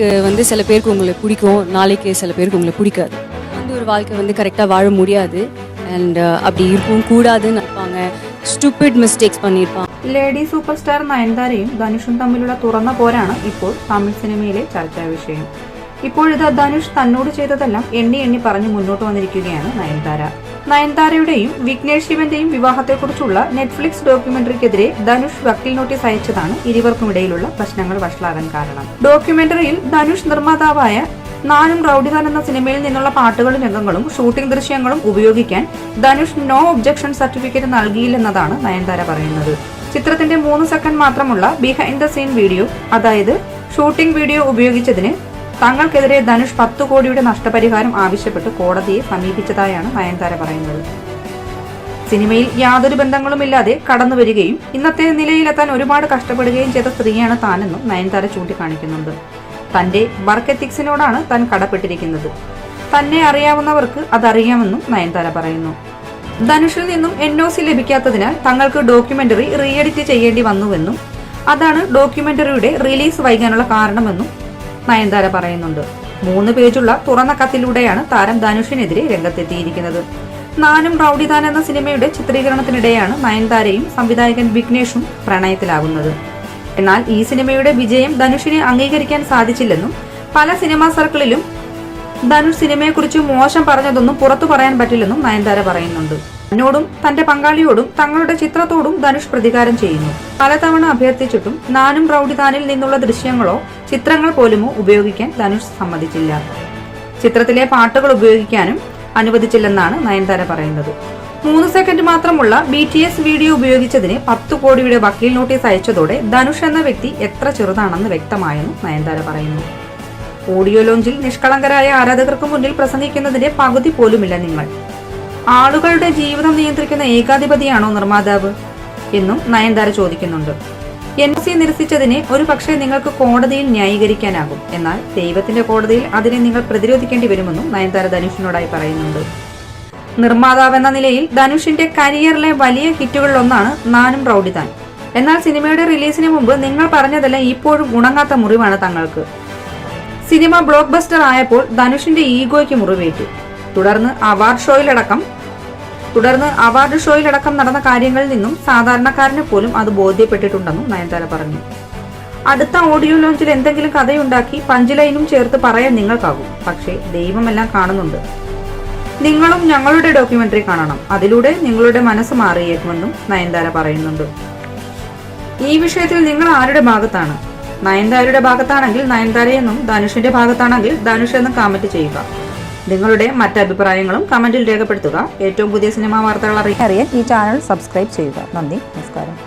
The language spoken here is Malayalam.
இன்னைக்கு சில பேருக்கு உங்களை பிடிக்கும், நாளைக்கு சில பேருக்கு உங்களை பிடிக்காது. ஒரு வாழ்க்கை கரெக்டாக வாழ முடியாது அண்ட் அப்படி இருக்கவும் கூடாதுன்னு நினைப்பாங்க. ஸ்டூபிட் മിസ്റ്റേക്സ് பண்ணியிருப்பாங்க. ലേഡി സൂപ്പർ സ്റ്റാർ നയൻതാരയും ധനുഷും തമ്മിലുള്ള തുറന്ന പോരാണ് ഇപ്പോൾ തമിഴ് സിനിമയിലെ ചർച്ചാ വിഷയം. ഇപ്പോഴിത് ധനുഷ് തന്നോട് ചെയ്തതെല്ലാം എണ്ണി എണ്ണി പറഞ്ഞ് മുന്നോട്ട് വന്നിരിക്കുകയാണ് നയൻതാര. നയൻതാരയുടെയും വിഘ്നേഷ് ശിവന്റെയും വിവാഹത്തെക്കുറിച്ചുള്ള നെറ്റ്ഫ്ലിക്സ് ഡോക്യുമെന്ററിക്കെതിരെ ധനുഷ് വക്കീൽ നോട്ടീസ് അയച്ചതാണ് ഇരുവർക്കുമിടയിലുള്ള പ്രശ്നങ്ങൾ വഷളാകാൻ കാരണം. ഡോക്യുമെന്ററിയിൽ ധനുഷ് നിർമ്മാതാവായ നാനും റൌഡിതാൻ എന്ന സിനിമയിൽ നിന്നുള്ള പാട്ടുകളും രംഗങ്ങളും ഷൂട്ടിംഗ് ദൃശ്യങ്ങളും ഉപയോഗിക്കാൻ ധനുഷ് നോ ഒബ്ജക്ഷൻ സർട്ടിഫിക്കറ്റ് നൽകിയില്ലെന്നതാണ് നയൻതാര പറയുന്നത്. ചിത്രത്തിന്റെ 3 സെക്കൻഡ് മാത്രമുള്ള ബിഹൈൻഡ് ദ സീൻ വീഡിയോ, അതായത് ഷൂട്ടിംഗ് വീഡിയോ ഉപയോഗിച്ചതിന് തങ്ങൾക്കെതിരെ ധനുഷ് 10 കോടിയുടെ നഷ്ടപരിഹാരം ആവശ്യപ്പെട്ട് കോടതിയെ സമീപിച്ചതായാണ് നയൻതാര പറയുന്നത്. സിനിമയിൽ യാതൊരു ബന്ധങ്ങളുമില്ലാതെ കടന്നുവരികയും ഇന്നത്തെ നിലയിലെത്താൻ ഒരുപാട് കഷ്ടപ്പെടുകയും ചെയ്ത സ്ത്രീയാണ് താനെന്നും നയൻതാര ചൂണ്ടിക്കാണിക്കുന്നുണ്ട്. തന്റെ വർക്ക് എത്തിക്സിനോടാണ് താൻ കടപ്പെട്ടിരിക്കുന്നത്. തന്നെ അറിയാവുന്നവർക്ക് അതറിയാമെന്നും നയൻതാര പറയുന്നു. ധനുഷിൽ നിന്നും NOC ലഭിക്കാത്തതിനാൽ തങ്ങൾക്ക് ഡോക്യുമെന്ററി റീ എഡിറ്റ് ചെയ്യേണ്ടി വന്നുവെന്നും അതാണ് ഡോക്യുമെന്ററിയുടെ റിലീസ് വൈകാനുള്ള കാരണമെന്നും നയൻതാര പറയുന്നുണ്ട്. 3 പേജുള്ള തുറന്ന കത്തിലൂടെയാണ് താരം ധനുഷിനെതിരെ രംഗത്തെത്തിയിരിക്കുന്നത്. നാനും റൌഡിതാൻ എന്ന സിനിമയുടെ ചിത്രീകരണത്തിനിടെയാണ് നയൻതാരയും സംവിധായകൻ വിഘ്നേഷും പ്രണയത്തിലാകുന്നത്. എന്നാൽ ഈ സിനിമയുടെ വിജയം ധനുഷിനെ അംഗീകരിക്കാൻ സാധിച്ചില്ലെന്നും പല സിനിമാ സർക്കിളിലും ധനുഷ് സിനിമയെക്കുറിച്ച് മോശം പറഞ്ഞതൊന്നും പുറത്തു പറയാൻ പറ്റില്ലെന്നും നയൻതാര പറയുന്നുണ്ട്. തന്നോടും തന്റെ പങ്കാളിയോടും തങ്ങളുടെ ചിത്രത്തോടും ധനുഷ് പ്രതികാരം ചെയ്യുന്നു. പലതവണ അഭ്യർത്ഥിച്ചിട്ടും നാനും റൌഡിതാനിൽ നിന്നുള്ള ദൃശ്യങ്ങളോ ചിത്രങ്ങൾ പോലുമോ ഉപയോഗിക്കാൻ ധനുഷ് സമ്മതിച്ചില്ല. ചിത്രത്തിലെ പാട്ടുകൾ ഉപയോഗിക്കാനും അനുവദിച്ചില്ലെന്നാണ് നയൻതാര പറയുന്നത്. 3 സെക്കൻഡ് മാത്രമുള്ള BTS വീഡിയോ ഉപയോഗിച്ചതിന് 10 കോടിയുടെ വക്കീൽ നോട്ടീസ് അയച്ചതോടെ ധനുഷ് എന്ന വ്യക്തി എത്ര ചെറുതാണെന്ന് വ്യക്തമായെന്നും നയൻതാര പറയുന്നു. ഓഡിയോ ലോഞ്ചിൽ നിഷ്കളങ്കരായ ആരാധകർക്ക് മുന്നിൽ പ്രസംഗിക്കുന്നതിന്റെ പകുതി പോലുമില്ല നിങ്ങൾ. ആളുകളുടെ ജീവിതം നിയന്ത്രിക്കുന്ന ഏകാധിപതിയാണോ നിർമ്മാതാവ് എന്നും നയൻതാര ചോദിക്കുന്നുണ്ട്. NOC നിരസിച്ചതിനെ ഒരു പക്ഷേ നിങ്ങൾക്ക് കോടതിയിൽ ന്യായീകരിക്കാനാകും, എന്നാൽ ദൈവത്തിന്റെ കോടതിയിൽ അതിനെ നിങ്ങൾ പ്രതിരോധിക്കേണ്ടി വരുമെന്നും നയൻതാര ധനുഷിനോടായി പറയുന്നുണ്ട്. നിർമ്മാതാവെന്ന നിലയിൽ ധനുഷിന്റെ കരിയറിലെ വലിയ ഹിറ്റുകളിലൊന്നാണ് നാനും റൌഡിതാൻ. എന്നാൽ സിനിമയുടെ റിലീസിന് മുമ്പ് നിങ്ങൾ പറഞ്ഞതെല്ലാം ഇപ്പോഴും ഉണങ്ങാത്ത മുറിവാണ് തങ്ങൾക്ക്. സിനിമ ബ്ലോക്ക് ബസ്റ്റർ ആയപ്പോൾ ധനുഷിന്റെ ഈഗോയ്ക്ക് മുറിവേറ്റു. തുടർന്ന് അവാർഡ് ഷോയിലടക്കം നടന്ന കാര്യങ്ങളിൽ നിന്നും സാധാരണക്കാരന് പോലും അത് ബോധ്യപ്പെട്ടിട്ടുണ്ടെന്നും നയൻതാര പറഞ്ഞു. അടുത്ത ഓഡിയോ ലോഞ്ചിൽ എന്തെങ്കിലും കഥയുണ്ടാക്കി പഞ്ച് ലൈനും ചേർത്ത് പറയാൻ നിങ്ങൾക്കാകും. പക്ഷേ ദൈവമെല്ലാം കാണുന്നുണ്ട്. നിങ്ങളും ഞങ്ങളുടെ ഡോക്യുമെന്ററി കാണണം. അതിലൂടെ നിങ്ങളുടെ മനസ്സ് മാറിയേക്കുമെന്നും നയൻതാര പറയുന്നുണ്ട്. ഈ വിഷയത്തിൽ നിങ്ങൾ ആരുടെ ഭാഗത്താണ്? നയൻതാരയുടെ ഭാഗത്താണെങ്കിൽ നയൻതാരയെന്നും ധനുഷിന്റെ ഭാഗത്താണെങ്കിൽ ധനുഷ് എന്നും കമന്റ് ചെയ്യുക. നിങ്ങളുടെ മറ്റഭിപ്രായങ്ങളും കമന്റിൽ രേഖപ്പെടുത്തുക. ഏറ്റവും പുതിയ സിനിമാ വാർത്തകൾ അറിയാൻ ഈ ചാനൽ സബ്സ്ക്രൈബ് ചെയ്യുക. നന്ദി, നമസ്കാരം.